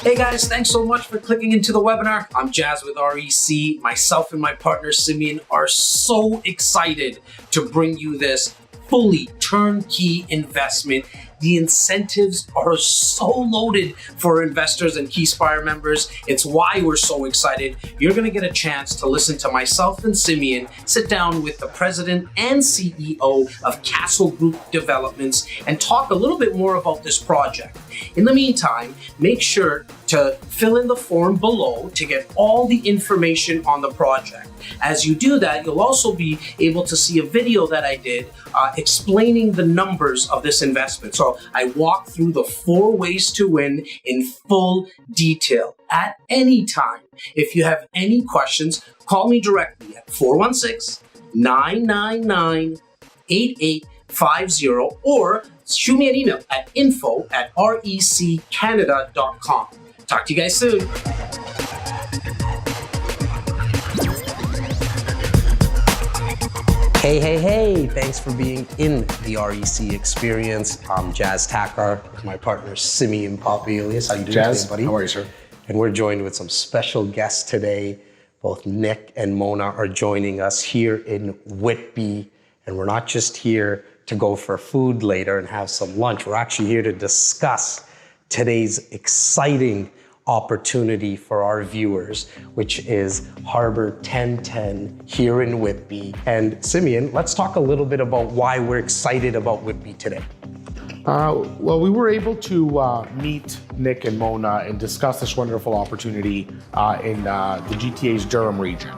Hey guys, thanks so much for clicking into the webinar. I'm Jas with REC. Myself and my partner Simeon are so excited to bring you this fully turnkey investment. The incentives are so loaded for investors and KEYSPIRE members. It's why we're so excited. You're going to get a chance to listen to myself and Simeon sit down with the president and CEO of Castle Group Developments and talk a little bit more about this project. In the meantime, make sure to fill in the form below to get all the information on the project. As you do that, you'll also be able to see a video that I did explaining the numbers of this investment. So I walk through the 4 ways to win in full detail at any time. If you have any questions, call me directly at 416-999-8850 or shoot me an email at info@reccanada.com. Talk to you guys soon. Hey, thanks for being in the REC experience. I'm Jas Takhar with my partner Simeon Popilius. How you doing Jas, today, buddy? How are you, sir? And we're joined with some special guests today. Both Nick and Mona are joining us here in Whitby. And we're not just here to go for food later and have some lunch. We're actually here to discuss today's exciting opportunity for our viewers, which is Harbour 1010 here in Whitby. And Simeon, let's talk a little bit about why we're excited about Whitby today. Well, we were able to meet Nick and Mona and discuss this wonderful opportunity in the GTA's Durham region.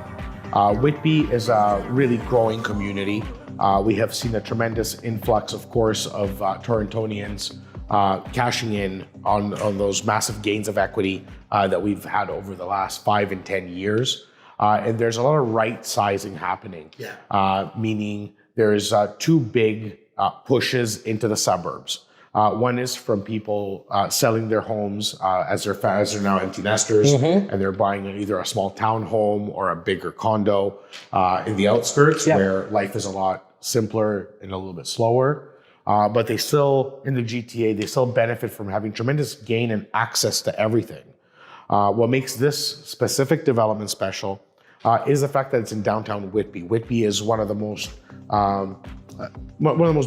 Whitby is a really growing community. We have seen a tremendous influx, of course, of Torontonians cashing in on those massive gains of equity that we've had over the last 5 and 10 years. And there's a lot of right sizing happening, meaning there's 2 big pushes into the suburbs. One is from people selling their homes as they're now empty nesters, and they're buying either a small townhome or a bigger condo in the outskirts where life is a lot simpler and a little bit slower. But they still, in the GTA, they still benefit from having tremendous gain and access to everything. What makes this specific development special is the fact that it's in downtown Whitby. Whitby is one of the most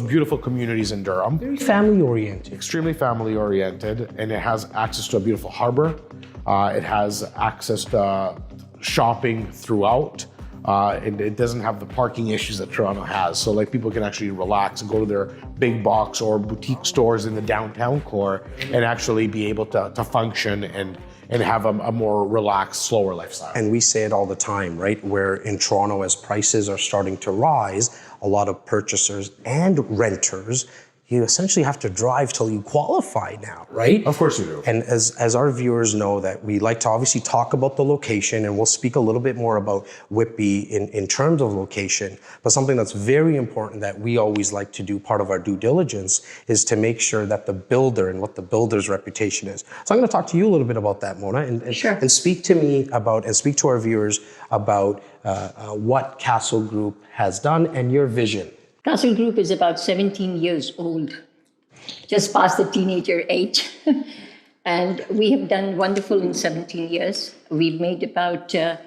beautiful communities in Durham. Very family oriented. Extremely family oriented, and it has access to a beautiful harbor. It has access to shopping throughout. And it doesn't have the parking issues that Toronto has. So like people can actually relax and go to their big box or boutique stores in the downtown core and actually be able to function and have a more relaxed, slower lifestyle. And we say it all the time, right? Where in Toronto, as prices are starting to rise, a lot of purchasers and renters, you essentially have to drive till you qualify now, right? Of course you do. And as our viewers know, that we like to obviously talk about the location, and we'll speak a little bit more about Whitby in terms of location, but something that's very important that we always like to do, part of our due diligence, is to make sure that the builder and what the builder's reputation is. So I'm going to talk to you a little bit about that, Mona, and speak to me about, and speak to our viewers about what Castle Group has done and your vision. Castle Group is about 17 years old, just past the teenager age. And we have done wonderful in 17 years. We've made about, Bel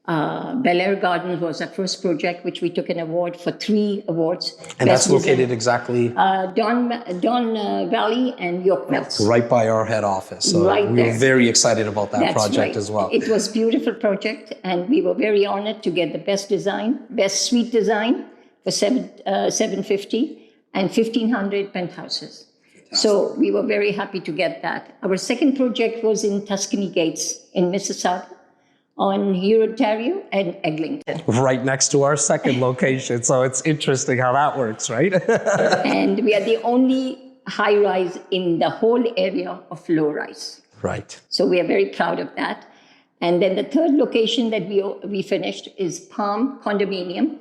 Air Gardens was our first project, which we took an award for 3 awards. And Best that's located design, exactly? Don Valley and York Mills. Right by our head office. So right we were very excited about that project right. as well. It was a beautiful project, and we were very honored to get the best design, best suite design, for $750 and 1,500 penthouses. Fantastic. So we were very happy to get that. Our second project was in Tuscany Gates in Mississauga on Ontario and Eglinton. Right next to our second location. So it's interesting how that works, right? And we are the only high-rise in the whole area of low-rise. Right. So we are very proud of that. And then the third location that we finished is Palm Condominium.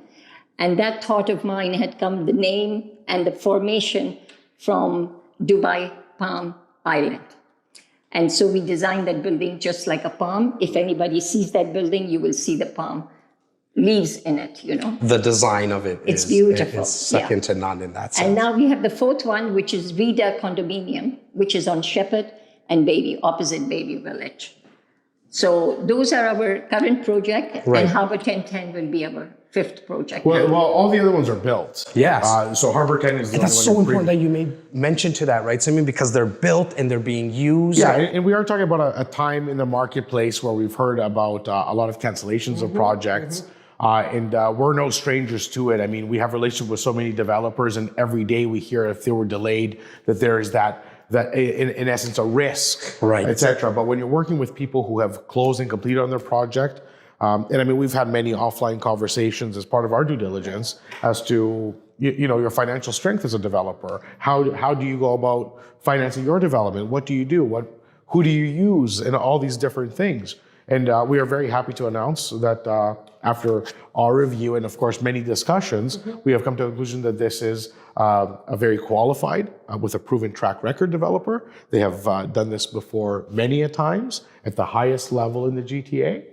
And that thought of mine had come, the name and the formation, from Dubai Palm Island. And so we designed that building just like a palm. If anybody sees that building, you will see the palm leaves in it, you know. The design of it it's beautiful. It's second to none in that sense. And now we have the fourth one, which is Vida Condominium, which is on Shepherd and Baby, opposite Baby Village. So those are our current project, and Harbour 1010 will be our 5th project. Well, all the other ones are built. Yes. So Harbour 10 is the And only that's one so in important that you made mention to that, right, Simeon? Because they're built and they're being used. Yeah, and we are talking about a time in the marketplace where we've heard about a lot of cancellations of projects. And we're no strangers to it. I mean, we have relationship with so many developers, and every day we hear if they were delayed, that there is that in essence a risk, right, etc. But when you're working with people who have closed and completed on their project, and I mean, we've had many offline conversations as part of our due diligence as to your financial strength as a developer. How do you go about financing your development? What do you do? Who do you use? And all these different things. And we are very happy to announce that after our review and, of course, many discussions, we have come to the conclusion that this is a very qualified, with a proven track record developer. They have done this before many a times at the highest level in the GTA.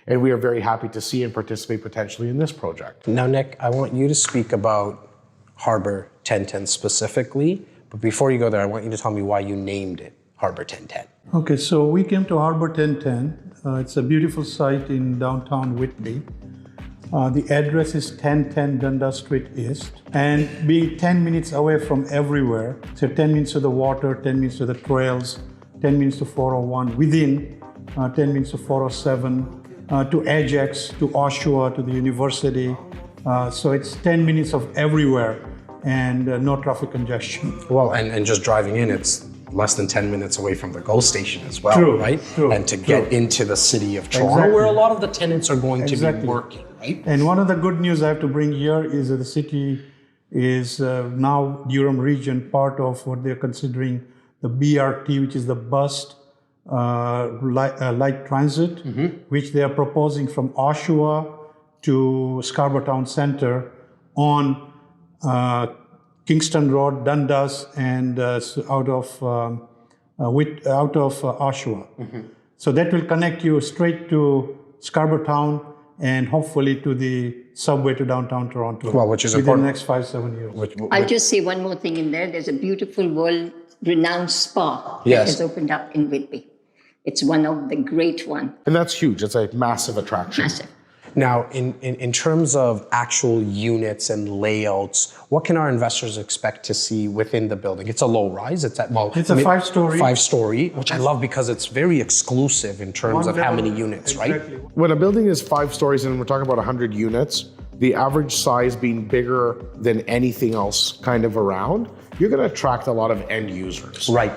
And we are very happy to see and participate potentially in this project. Now, Nick, I want you to speak about Harbour 1010 specifically. But before you go there, I want you to tell me why you named it Harbour 1010. Okay, so we came to Harbour 1010. It's a beautiful site in downtown Whitby. The address is 1010 Dundas Street East. And being 10 minutes away from everywhere, so 10 minutes to the water, 10 minutes to the trails, 10 minutes to 401, within 10 minutes to 407, to Ajax, to Oshawa, to the university. So it's 10 minutes of everywhere and no traffic congestion. Well, and just driving in, it's less than 10 minutes away from the GO station as well, True, right? true, and to get into the city of Toronto, Exactly. where a lot of the tenants are going to be Exactly. working, right? And one of the good news I have to bring here is that the city is now Durham region part of what they're considering the BRT, which is the bus light transit, which they are proposing from Oshawa to Scarborough Town Centre on Kingston Road, Dundas, and out of Oshawa. So that will connect you straight to Scarborough Town and hopefully to the subway to downtown Toronto. Well, which is within important. the next 5-7 years. I'll just say one more thing in there. There's a beautiful world-renowned spa Yes. that has opened up in Whitby. It's one of the great one. And that's huge. It's a massive attraction. Massive. Now, in terms of actual units and layouts, what can our investors expect to see within the building? It's a low rise. It's a 5-story. 5-story, which I love because it's very exclusive in terms of how many units, Exactly. right? When a building is 5 stories and we're talking about 100 units, the average size being bigger than anything else kind of around, you're going to attract a lot of end users. Right.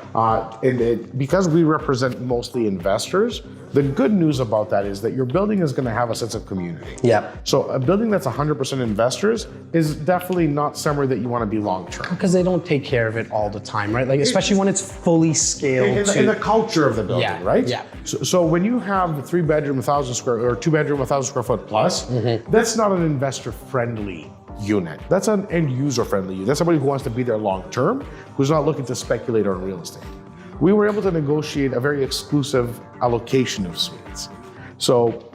Because we represent mostly investors, the good news about that is that your building is going to have a sense of community. Yeah. So a building that's 100% investors is definitely not somewhere that you want to be long term. Because they don't take care of it all the time, right? Like, especially when it's fully scaled In the culture of the building, Yeah, right? yeah. So when you have a 3-bedroom, 1,000 square, or 2-bedroom, 1,000 square foot plus, that's not an investor-friendly unit. That's an end-user-friendly unit. That's somebody who wants to be there long-term, who's not looking to speculate on real estate. We were able to negotiate a very exclusive allocation of suites. So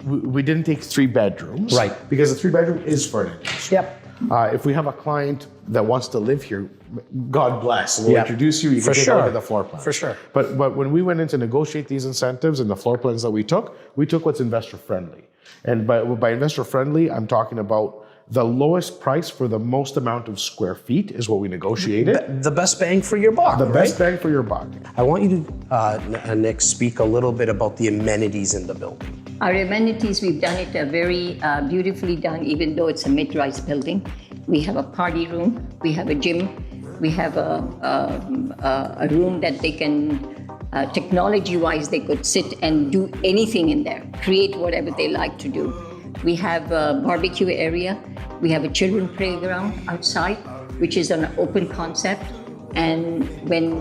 we didn't take 3 bedrooms, Right. Because the 3-bedroom is for an end user. Yep. If we have a client that wants to live here, God bless. We'll Yeah. introduce you. You For can take sure. a look at the floor plan. For sure. But when we went in to negotiate these incentives and the floor plans that we took what's investor friendly. And by investor friendly, I'm talking about the lowest price for the most amount of square feet is what we negotiated. The best bang for your buck, The right? best bang for your buck. I want you to, Nick, speak a little bit about the amenities in the building. Our amenities, we've done it very beautifully done, even though it's a mid-rise building. We have a party room, we have a gym, we have a room that they can, technology-wise, they could sit and do anything in there, create whatever they like to do. We have a barbecue area, we have a children playground outside, which is an open concept. And when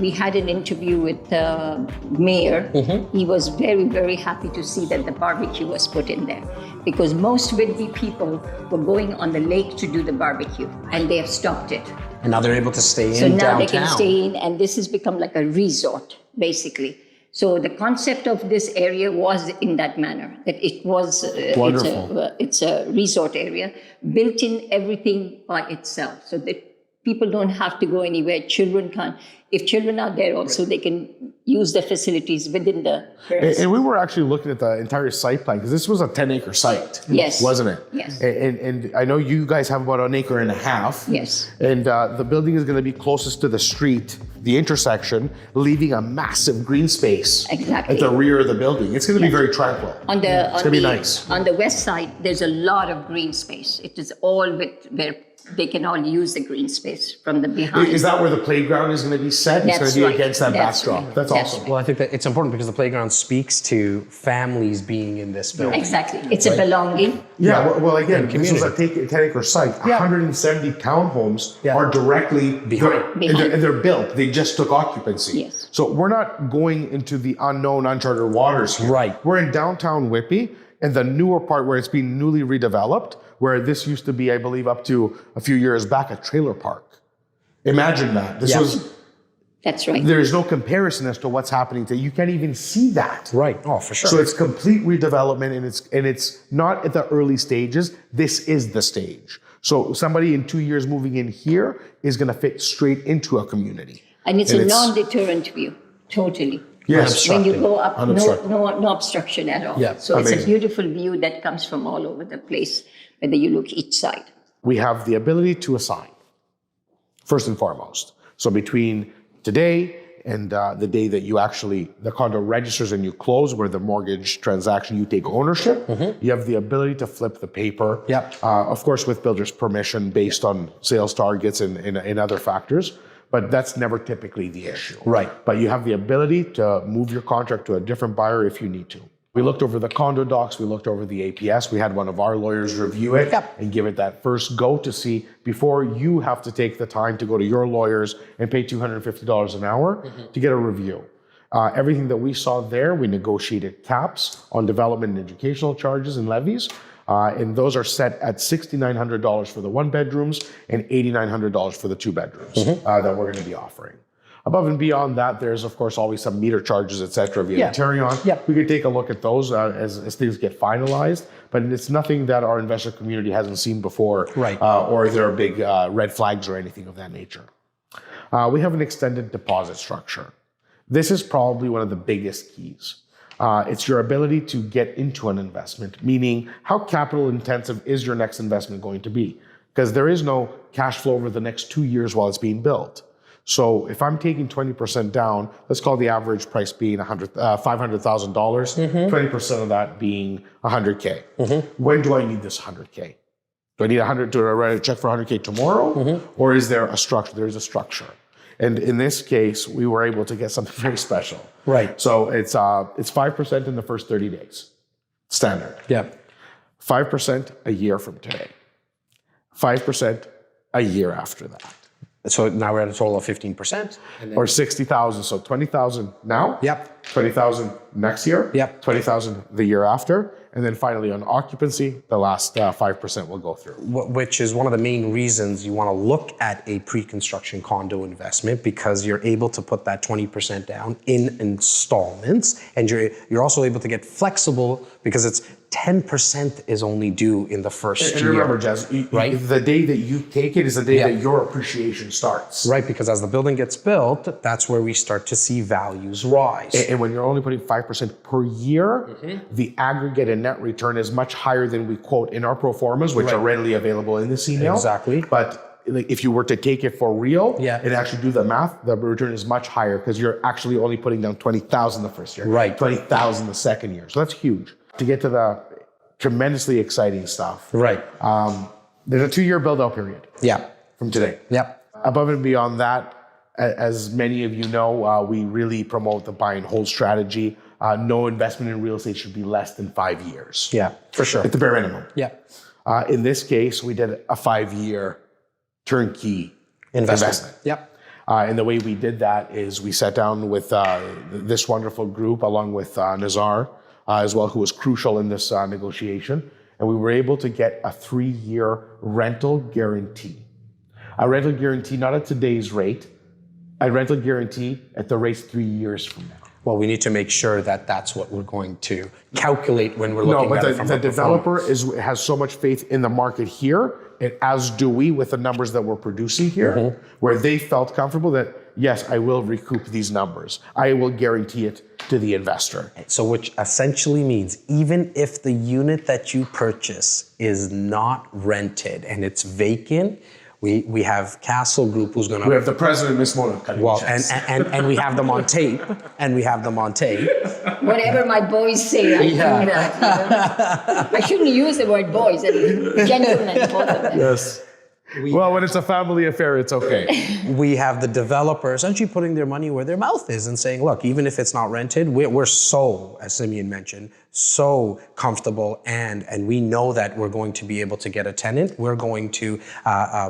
we had an interview with the mayor, he was very, very happy to see that the barbecue was put in there. Because most Whitby people were going on the lake to do the barbecue, and they have stopped it. And now they're able to stay in So now downtown. they can stay in, and this has become like a resort, basically. So the concept of this area was in that manner, that it was, Wonderful. it's a resort area, built in everything by itself. So that people don't have to go anywhere. Children can't. If children are there also, they can use the facilities within the premises. And we were actually looking at the entire site plan because this was a 10-acre site, Yes. wasn't it? Yes. And I know you guys have about an acre and a half. Yes. And the building is going to be closest to the street, the intersection, leaving a massive green space Exactly. at the rear of the building. It's going to be very tranquil. On the It's going to be nice. On the west side, there's a lot of green space. It is all with where they can all use the green space from the behind. Is that where the playground is going to be set? It's going to be right. against that That's backdrop. right. That's That's awesome. right. Well, I think that it's important because the playground speaks to families being in this building. Exactly. It's a belonging. Yeah, well again, this was a community. 10-acre site. 170 townhomes Yeah. are directly Behind. and they're built. They just took occupancy. Yes. So we're not going into the unknown, uncharted waters here. Right. We're in downtown Whitby, and the newer part where it's being newly redeveloped, where this used to be, I believe, up to a few years back, a trailer park. Imagine that. This Yeah. was. That's right. There's no comparison as to what's happening today. You can't even see that. Right. Oh, for sure. So it's complete redevelopment, and it's not at the early stages. This is the stage. So somebody in 2 years moving in here is going to fit straight into a community. And it's a non-deterrent view, totally. Yes. When you go up, Unobstructed. no obstruction at all. Yeah, So it's a amazing. beautiful view that comes from all over the place, whether you look each side. We have the ability to assign, first and foremost. So between today and the day that the condo registers and you close, where the mortgage transaction, you take ownership, you have the ability to flip the paper. Yep. Of course, with builder's permission based on sales targets and other factors. But that's never typically the issue. Right. But you have the ability to move your contract to a different buyer if you need to. We looked over the condo docs, we looked over the APS, we had one of our lawyers review it and give it that first go to see before you have to take the time to go to your lawyers and pay $250 an hour to get a review. Everything that we saw there, we negotiated caps on development and educational charges and levies. And those are set at $6,900 for the one bedrooms and $8,900 for the two bedrooms that we're going to be offering. Above and beyond that, there's of course always some meter charges, et cetera, via Tarion. We could take a look at those as things get finalized, but it's nothing that our investor community hasn't seen before, or there are big red flags or anything of that nature. We have an extended deposit structure. This is probably one of the biggest keys. It's your ability to get into an investment, meaning how capital intensive is your next investment going to be? Because there is no cash flow over the next 2 years while it's being built. So if I'm taking 20% down, let's call the average price being $500,000, 20% of that being $100K. When do I need this $100K? Do I need to write a check for $100K tomorrow? Or is there a structure? There's a structure. And in this case, we were able to get something very special. Right. So it's 5% in the first 30 days, standard. 5% a year from today. 5% a year after that. So now we're at a total of 15%. Or 60,000, so 20,000 now. 20,000 next year. 20,000 the year after. And then finally on occupancy, the last 5% will go through. Which is one of the main reasons you want to look at a pre-construction condo investment, because you're able to put that 20% down in installments, and you're also able to get flexible because it's 10% is only due in the first year. And remember, Jas, the day that you take it is the day that your appreciation starts. Right, because as the building gets built, that's where we start to see values rise. And when you're only putting 5% per year, the aggregate and net return is much higher than we quote in our pro formas, which are readily available in this email. Exactly. But if you were to take it for real and actually do the math, the return is much higher because you're actually only putting down 20,000 the first year, 20,000 the second year. So that's huge. To get to the tremendously exciting stuff. There's a 2-year build-out period. From today. Above and beyond that, as many of you know, we really promote the buy and hold strategy. No investment in real estate should be less than 5 years. For sure. At the bare minimum. In this case, we did a 5-year turnkey investment. And the way we did that is we sat down with this wonderful group along with Nazar as well, who was crucial in this negotiation. And we were able to get a 3-year rental guarantee. A rental guarantee, not at today's rate, a rental guarantee at the rates 3 years from now. Well, we need to make sure that that's what we're going to calculate when we're looking at it from the developer has so much faith in the market here and as do we with the numbers that we're producing here, where they felt comfortable that, yes, I will recoup these numbers. I will guarantee it to the investor. So which essentially means even if the unit that you purchase is not rented and it's vacant, we have Castle Group who's going to... We have the president, Miss Mona, cutting Well, checks. and we have them on tape. And we have them on tape. Whatever my boys say, I do that. You know? I shouldn't use the word boys. Gentlemen, both of them. Yes. Well, when it's a family affair, it's okay. We have the developer essentially putting their money where their mouth is and saying, look, even if it's not rented, we're so, as Simeon mentioned, so comfortable and we know that we're going to be able to get a tenant. We're going to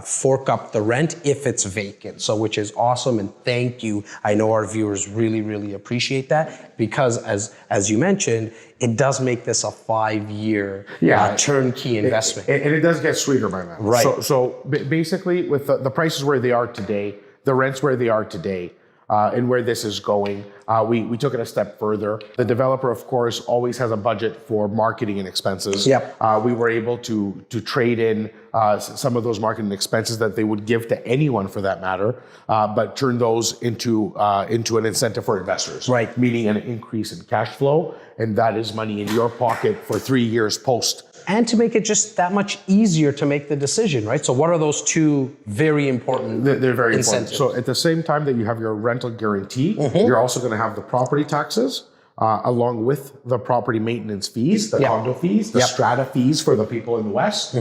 fork up the rent if it's vacant. So which is awesome, and thank you. I know our viewers really, really appreciate that because as you mentioned, it does make this a 5-year turnkey investment. And it does get sweeter by that. Right. So basically, with the prices where they are today, the rents where they are today, and where this is going, we took it a step further. The developer, of course, always has a budget for marketing and expenses. Yep. We were able to trade in some of those marketing expenses that they would give to anyone for that matter, but turn those into an incentive for investors. Right. Meaning an increase in cash flow, and that is money in your pocket for 3 years post. And to make it just that much easier to make the decision, right? So what are those two very important They're very incentives? important. So at the same time that you have your rental guarantee, you're also going to have the property taxes, along with the property maintenance fees, the condo fees, the strata fees for the people in the West,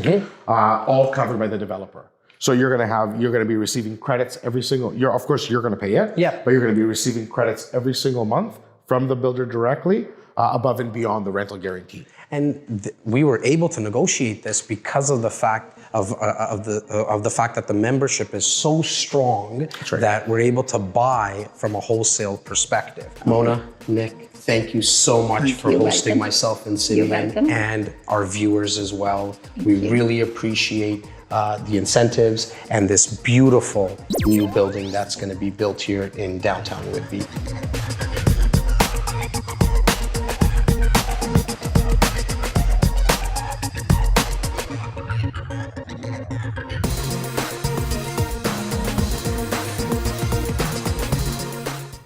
all covered by the developer. So you're going to be receiving credits every single year. Of course, you're going to pay it, but you're going to be receiving credits every single month from the builder directly, above and beyond the rental guarantee. And we were able to negotiate this because of the fact of the fact that the membership is so strong that we're able to buy from a wholesale perspective. Mona, Nick, thank you so much for hosting myself and Simeon and our viewers as well. We really appreciate the incentives and this beautiful new building that's going to be built here in downtown Whitby.